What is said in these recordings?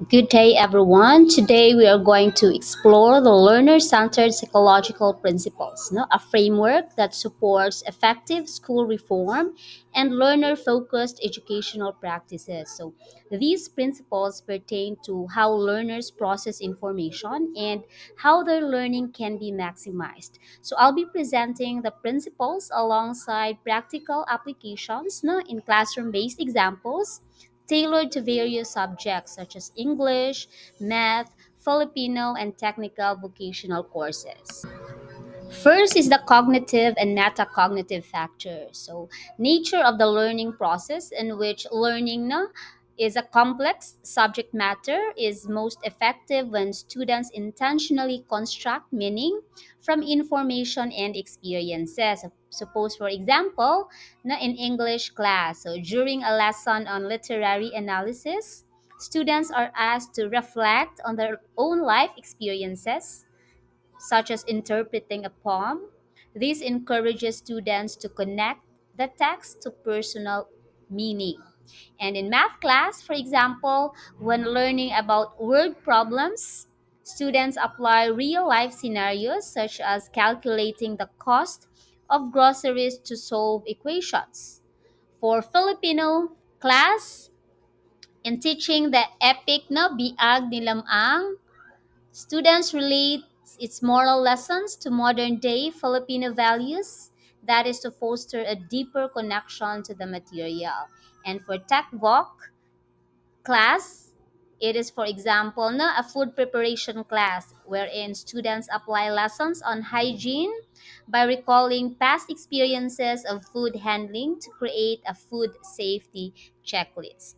Good day, everyone. Today we are going to explore the learner centered psychological principles, no? A framework that supports effective school reform and learner focused educational practices. So, these principles pertain to how learners process information and how their learning can be maximized. So, I'll be presenting the principles alongside practical applications, no? In classroom based examples tailored to various subjects such as English, math, Filipino, and technical vocational courses. First is the cognitive and metacognitive factors. So, nature of the learning process in which learning no, is a complex subject matter is most effective when students intentionally construct meaning from information and experiences. Suppose, for example, na in English class, so during a lesson on literary analysis, students are asked to reflect on their own life experiences such as interpreting a poem. This encourages students to connect the text to personal meaning. And in math class, for example, when learning about word problems, students apply real life scenarios such as calculating the cost of groceries to solve equations. For Filipino class, in teaching the epic na biag ni Lamang, students relate its moral lessons to modern day Filipino values, that is to foster a deeper connection to the material. And for Tech Walk class, it is, for example, a food preparation class wherein students apply lessons on hygiene by recalling past experiences of food handling to create a food safety checklist.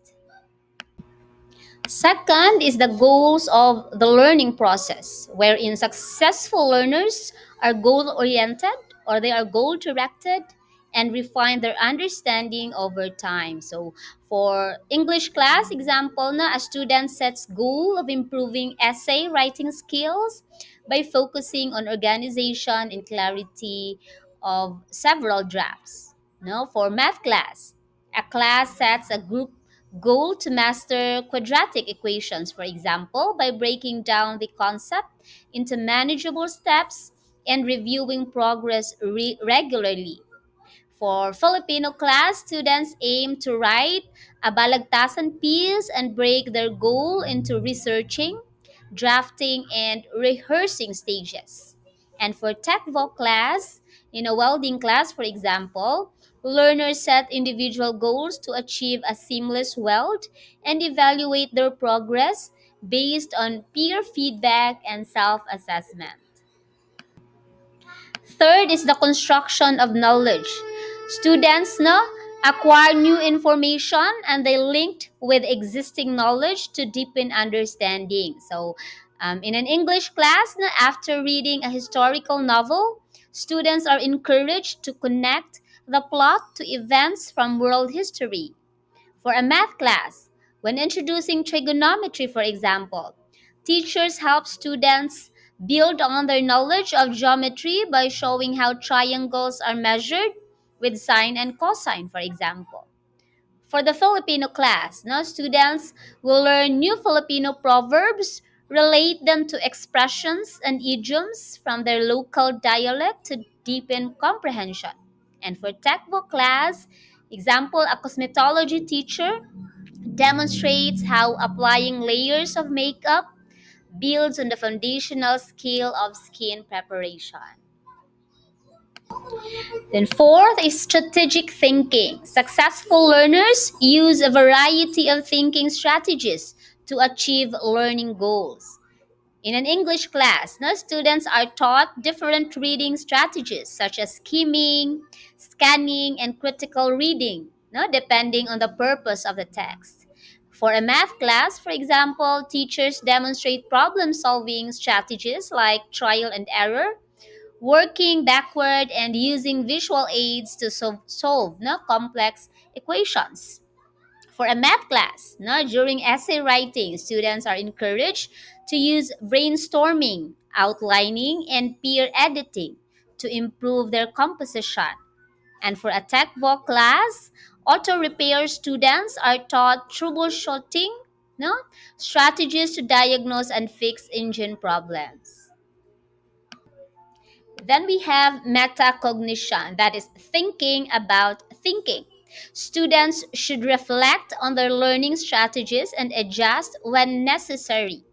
Second is the goals of the learning process, wherein successful learners are goal oriented or they are goal directed and refine their understanding over time. So, for English class example, a student sets goal of improving essay writing skills by focusing on organization and clarity of several drafts. No, for math class, a class sets a group goal to master quadratic equations, for example, by breaking down the concept into manageable steps and reviewing progress regularly. For Filipino class, students aim to write a balagtasan piece and break their goal into researching, drafting, and rehearsing stages. And for TechVoc class, in a welding class, for example, learners set individual goals to achieve a seamless weld and evaluate their progress based on peer feedback and self assessment. Third is the construction of knowledge. Students acquire new information and they linked with existing knowledge to deepen understanding. So, in an English class, after reading a historical novel, students are encouraged to connect the plot to events from world history. For a math class, when introducing trigonometry, for example, teachers help students build on their knowledge of geometry by showing how triangles are measured with sine and cosine, for example. For the Filipino class, students will learn new Filipino proverbs, relate them to expressions and idioms from their local dialect to deepen comprehension. And for Techbook class, example, a cosmetology teacher demonstrates how applying layers of makeup builds on the foundational skill of skin preparation. Then, fourth is strategic thinking. Successful learners use a variety of thinking strategies to achieve learning goals. In an English class, students are taught different reading strategies such as skimming, scanning, and critical reading, depending on the purpose of the text. For a math class, for example, teachers demonstrate problem solving strategies like trial and error, working backward, and using visual aids to solve complex equations. For a math class, during essay writing, students are encouraged to use brainstorming, outlining, and peer editing to improve their composition. And for a tech voc class, auto repair students are taught troubleshooting, No? Strategies to diagnose and fix engine problems. Then we have metacognition, that is thinking about thinking. Students should reflect on their learning strategies and adjust when necessary.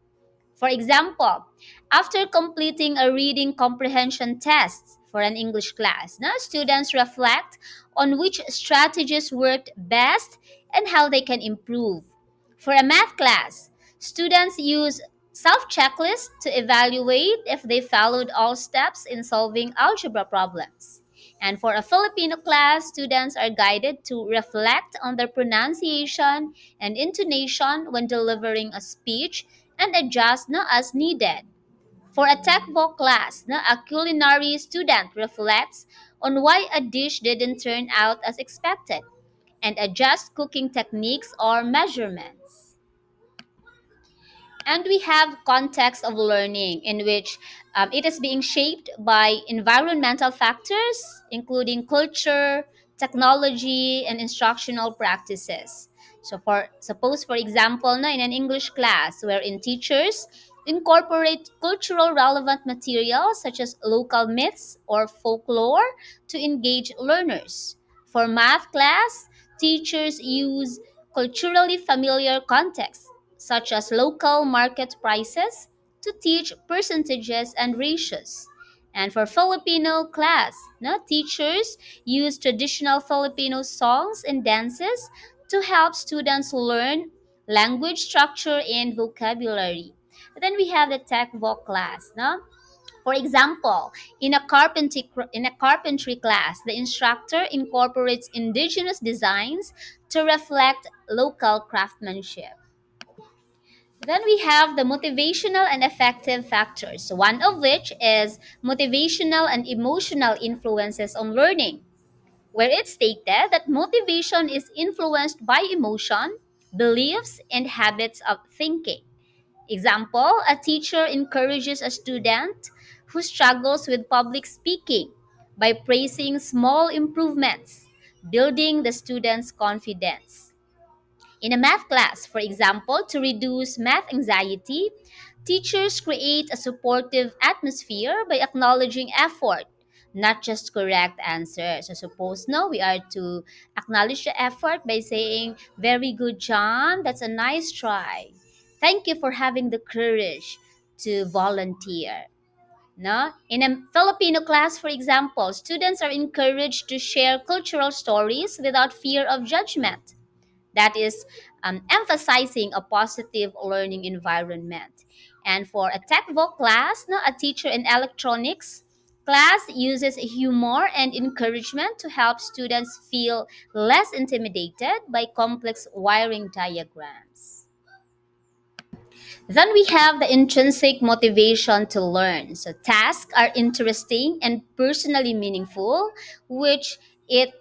For example, after completing a reading comprehension test for an English class, now students reflect on which strategies worked best and how they can improve. For a math class, students use self checklists to evaluate if they followed all steps in solving algebra problems. And for a Filipino class, students are guided to reflect on their pronunciation and intonation when delivering a speech and adjust as needed. For a textbook class, a culinary student reflects on why a dish didn't turn out as expected and adjust cooking techniques or measurements. And we have context of learning in which it is being shaped by environmental factors, including culture, technology, and instructional practices. So, for suppose, for example, in an English class wherein teachers incorporate cultural relevant materials such as local myths or folklore to engage learners. For math class, teachers use culturally familiar contexts such as local market prices, to teach percentages and ratios. And for Filipino class, teachers use traditional Filipino songs and dances to help students learn language structure and vocabulary. Then we have the tech voc class. No? For example, in a carpentry class, the instructor incorporates indigenous designs to reflect local craftsmanship. Then we have the motivational and affective factors, one of which is motivational and emotional influences on learning, where it's stated that motivation is influenced by emotion, beliefs, and habits of thinking. Example, a teacher encourages a student who struggles with public speaking by praising small improvements, building the student's confidence. In a math class, for example, to reduce math anxiety, teachers create a supportive atmosphere by acknowledging effort, not just correct answers. So suppose no, we are to acknowledge the effort by saying, "Very good, John. That's a nice try. Thank you for having the courage to volunteer." No? In a Filipino class, for example, students are encouraged to share cultural stories without fear of judgment, that is emphasizing a positive learning environment. And for a tech voc class, a teacher in electronics class uses humor and encouragement to help students feel less intimidated by complex wiring diagrams. Then we have the intrinsic motivation to learn. So tasks are interesting and personally meaningful, which it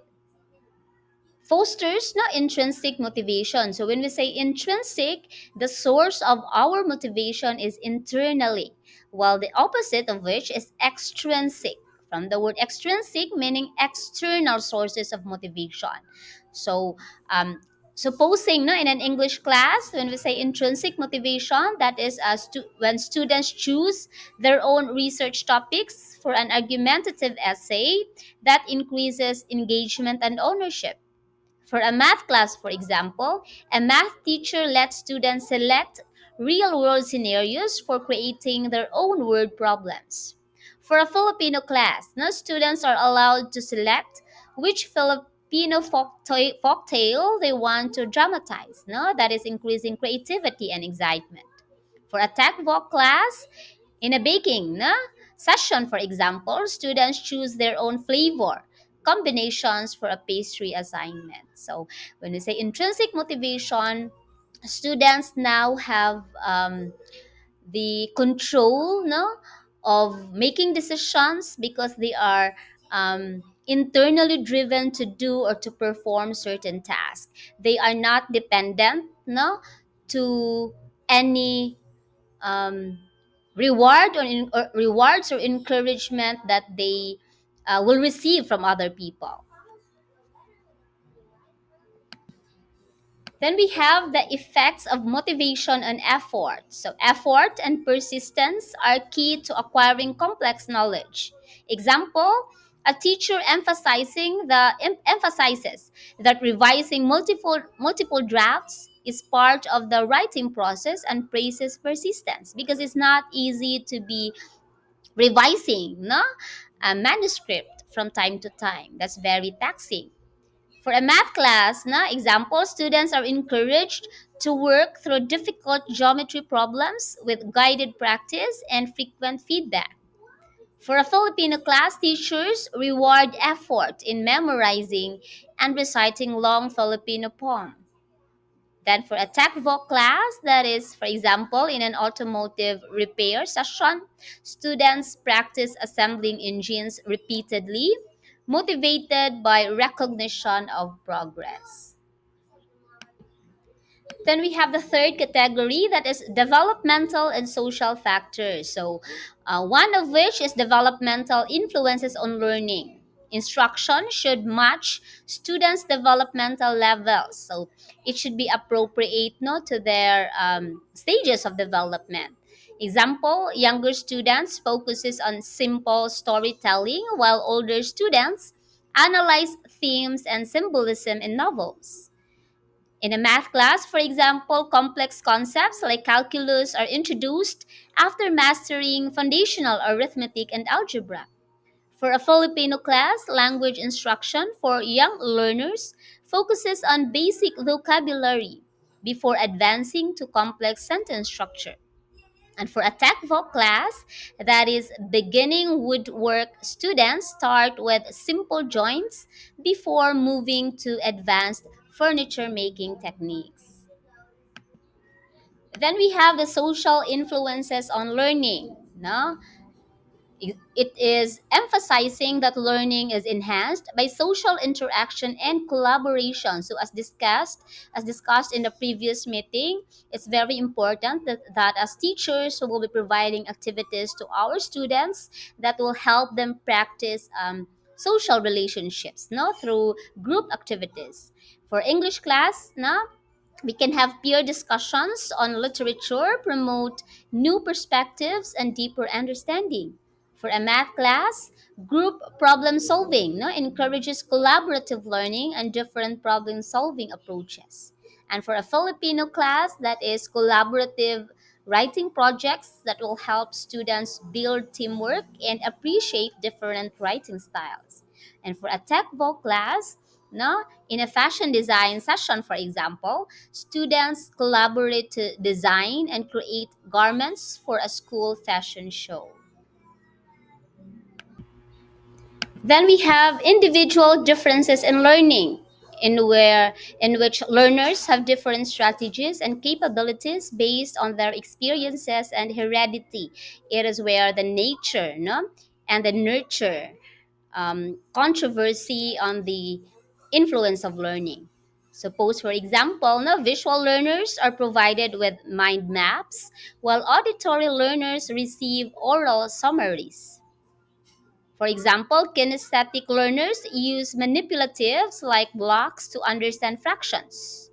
fosters intrinsic motivation. So when we say intrinsic, the source of our motivation is internally, while the opposite of which is extrinsic. From the word extrinsic, meaning external sources of motivation. So supposing in an English class, when we say intrinsic motivation, that is when students choose their own research topics for an argumentative essay, that increases engagement and ownership. For a math class, for example, a math teacher lets students select real world scenarios for creating their own word problems. For a Filipino class, no students are allowed to select which Filipino folk tale they want to dramatize. No, that is increasing creativity and excitement. For a tech voc class, in a baking session, for example, students choose their own flavor combinations for a pastry assignment. So when we say intrinsic motivation, students now have the control of making decisions because they are internally driven to do or to perform certain tasks. They are not dependent to any um, rewards or encouragement that they will receive from other people. Then we have the effects of motivation and effort. So, effort and persistence are key to acquiring complex knowledge. Example, a teacher emphasizes that revising multiple drafts is part of the writing process and praises persistence because it's not easy to be revising a manuscript from time to time. That's very taxing. For a math class, example, students are encouraged to work through difficult geometry problems with guided practice and frequent feedback. For a Filipino class, teachers reward effort in memorizing and reciting long Filipino poems. Then for a tech voc class, that is, for example, in an automotive repair session, students practice assembling engines repeatedly, motivated by recognition of progress. Then we have the third category, that is developmental and social factors. So, one of which is developmental influences on learning. Instruction should match students' developmental levels. So, it should be appropriate to their stages of development. Example, younger students focuses on simple storytelling while older students analyze themes and symbolism in novels. In a math class, for example, complex concepts like calculus are introduced after mastering foundational arithmetic and algebra. For a Filipino class, language instruction for young learners focuses on basic vocabulary before advancing to complex sentence structure. And for a tech voc class, that is beginning woodwork, students start with simple joints before moving to advanced furniture making techniques. Then we have the social influences on learning. No? It is emphasizing that learning is enhanced by social interaction and collaboration. So as discussed in the previous meeting, it's very important that as teachers who will be providing activities to our students that will help them practice social relationships through group activities. For English class, we can have peer discussions on literature, promote new perspectives and deeper understanding. For a math class, group problem solving encourages collaborative learning and different problem solving approaches. And for a Filipino class, that is collaborative writing projects that will help students build teamwork and appreciate different writing styles. And for a tech voc class, in a fashion design session, for example, students collaborate to design and create garments for a school fashion show. Then we have individual differences in learning, in which learners have different strategies and capabilities based on their experiences and heredity. It is where the nature and the nurture controversy on the influence of learning. Suppose, for example, visual learners are provided with mind maps, while auditory learners receive oral summaries. For example, kinesthetic learners use manipulatives like blocks to understand fractions.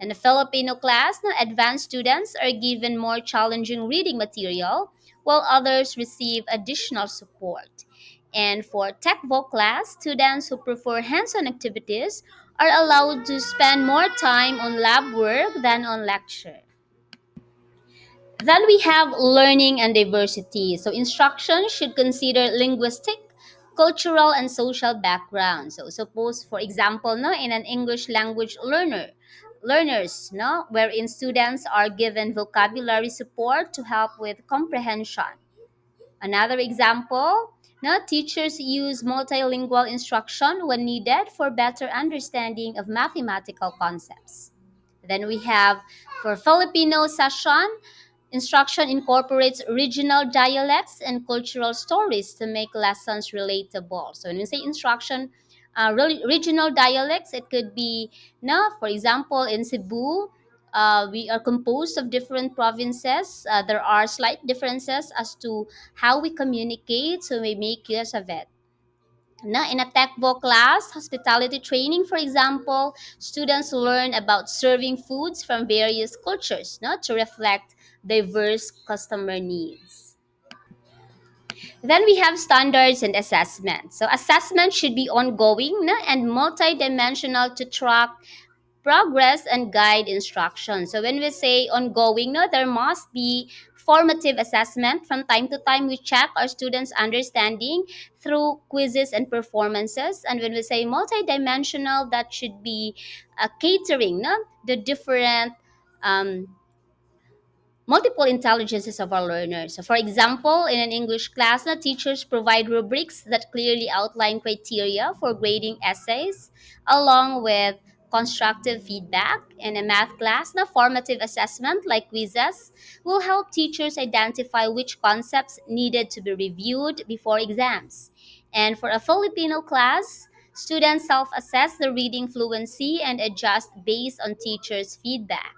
In the Filipino class, advanced students are given more challenging reading material, while others receive additional support. And for Tech Voc class, students who prefer hands-on activities are allowed to spend more time on lab work than on lecture. Then we have learning and diversity. So instruction should consider linguistic, cultural, and social background. So suppose, for example, in an English language learners, wherein students are given vocabulary support to help with comprehension. Another example, teachers use multilingual instruction when needed for better understanding of mathematical concepts. Then we have for Filipino session, instruction incorporates regional dialects and cultural stories to make lessons relatable. So when we say instruction, regional dialects, it could be, for example, in Cebu, we are composed of different provinces. There are slight differences as to how we communicate, so we make use of it. Now, in a tech book class, hospitality training, for example, students learn about serving foods from various cultures, no, to reflect diverse customer needs. Then we have standards and assessment. So assessment should be ongoing, no, and multidimensional to track progress and guide instruction. So when we say ongoing, no, there must be formative assessment. From time to time, we check our students' understanding through quizzes and performances. And when we say multidimensional, that should be catering, no, the different um, multiple intelligences of our learners. So, for example, in an English class, the teachers provide rubrics that clearly outline criteria for grading essays, along with constructive feedback. In a math class, the formative assessment, like quizzes, will help teachers identify which concepts needed to be reviewed before exams. And for a Filipino class, students self assess the reading fluency and adjust based on teachers' feedback.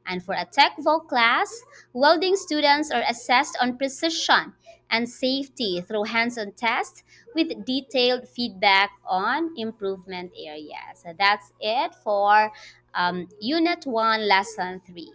And for a tech voc class, welding students are assessed on precision and safety through hands-on tests with detailed feedback on improvement areas. So that's it for Unit 1, Lesson 3.